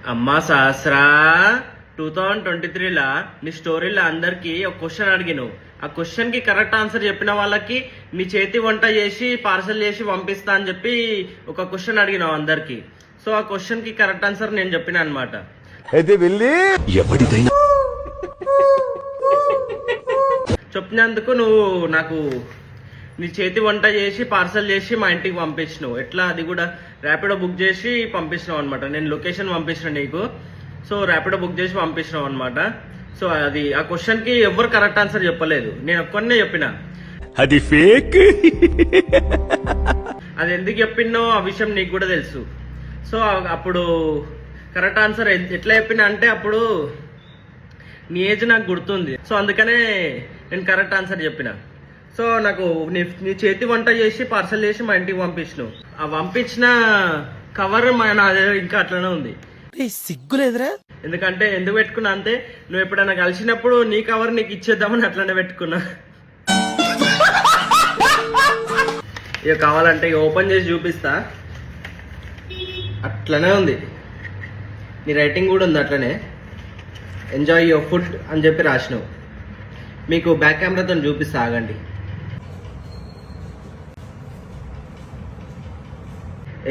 అమ్మా సహస్రా 2023లా నీ స్టోరీలో అందరికి ఒక క్వశ్చన్ అడిగినావు. ఆ క్వశ్చన్ కి కరెక్ట్ ఆన్సర్ చెప్పిన వాళ్ళకి నీ చేతి వంట చేసి పార్సల్ చేసి పంపిస్తా అని చెప్పి ఒక క్వశ్చన్ అడిగినావు అందరికి. సో ఆ క్వశ్చన్ కి కరెక్ట్ ఆన్సర్ నేను చెప్పిన అనమాట. అయితే వెళ్ళి ఎవరిదైనా చెప్పినందుకు నువ్వు నాకు నీ చేతి వంట చేసి పార్సల్ చేసి మా ఇంటికి పంపించినావు. ఎట్లా, అది కూడా ర్యాపిడో బుక్ చేసి పంపించినావు అనమాట. నేను లొకేషన్ పంపించిన నీకు. సో ర్యాపిడో బుక్ చేసి పంపించినావు అనమాట. సో అది ఆ క్వశ్చన్ కి ఎవరు కరెక్ట్ ఆన్సర్ చెప్పలేదు, నేను ఒక్కనే చెప్పిన. అది ఫేక్. అది ఎందుకు చెప్పినో ఆ విషయం నీకు కూడా తెలుసు. సో అప్పుడు కరెక్ట్ ఆన్సర్ ఎట్లా చెప్పినా అంటే, అప్పుడు నీ ఏజ్ నాకు గుర్తుంది. సో అందుకనే నేను కరెక్ట్ ఆన్సర్ చెప్పిన. సో నాకు నీ చేతి వంట చేసి పార్సల్ చేసి మా ఇంటికి పంపించినావు. ఆ పంపించిన కవర్ నా దగ్గర ఇంకా అట్లనే ఉంది. సిగ్గులేదురా? ఎందుకంటే ఎందుకు పెట్టుకున్నా అంటే, నువ్వు ఎప్పుడైనా కలిసినప్పుడు నీ కవర్ నీకు ఇచ్చేద్దామని అట్లనే పెట్టుకున్నా. ఇక కావాలంటే ఇక ఓపెన్ చేసి చూపిస్తా. అట్లనే ఉంది, నీ రైటింగ్ కూడా ఉంది అట్లనే. ఎంజాయ్ యువర్ ఫుడ్ అని చెప్పి రాసినావు. మీకు బ్యాక్ కెమెరాతో చూపిస్తా, ఆగండి.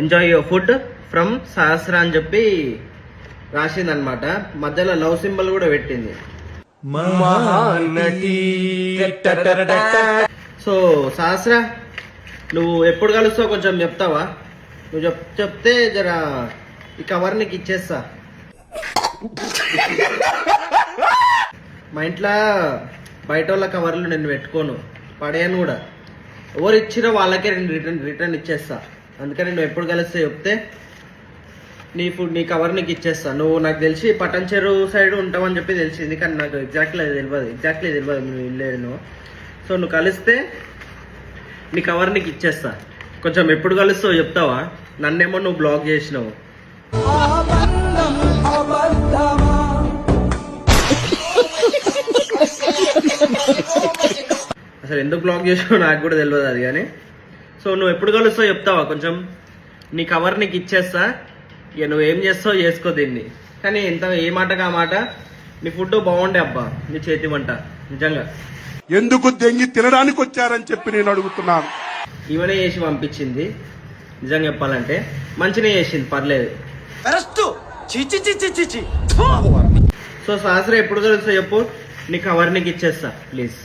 ఎంజాయ్ యువర్ ఫుడ్ ఫ్రమ్ సహస్ర అని చెప్పి రాసింది అనమాట. మధ్యలో లవ్ సింబల్ కూడా పెట్టింది. సో సహస్ర, నువ్వు ఎప్పుడు కలుస్తావు కొంచెం చెప్తావా? నువ్వు చెప్తే జర ఈ కవర్ నీకు ఇచ్చేస్తా. మా ఇంట్లో బయట వాళ్ళ కవర్లు నేను పెట్టుకోను, పడేయను కూడా. ఎవరు ఇచ్చినా వాళ్ళకే రిటర్న్ ఇచ్చేస్తా. అందుకని నువ్వు ఎప్పుడు కలిస్తే చెప్తే నీ కవర్ నీకు ఇచ్చేస్తా. నువ్వు నాకు తెలిసి పటన్ చెరువు సైడ్ ఉంటావని చెప్పి తెలిసింది, కానీ నాకు ఎగ్జాక్ట్లీ తెలియదు నువ్వు వెళ్ళేను. సో నువ్వు కలిస్తే నీ కవర్ నీకు ఇచ్చేస్తా. కొంచెం ఎప్పుడు కలుస్తావు చెప్తావా? నన్నేమో నువ్వు బ్లాక్ చేసినావు. అసలు ఎందుకు బ్లాక్ చేసావు నాకు కూడా తెలియదు అది. కానీ సో నువ్వు ఎప్పుడు కలుస్తావు చెప్తావా? కొంచెం నీ కవర్ నీకు ఇచ్చేస్తా. ఇక నువ్వేం చేస్తావు చేసుకో దీన్ని. కానీ ఎంత ఏ మాటగా మాట, నీ ఫుడ్ బాగుండే అబ్బా, నీ చేతి వంట నిజంగా. ఎందుకు దెంగి తినడానికి వచ్చారని చెప్పి నేను అడుగుతున్నాను. ఈమెనే చేసి పంపించింది. నిజంగా చెప్పాలంటే మంచిగా చేసింది, పర్లేదు. సో సహస్ర ఎప్పుడు కలుస్తా చెప్పు, నీ కవర్ నీకు ఇచ్చేస్తా ప్లీజ్.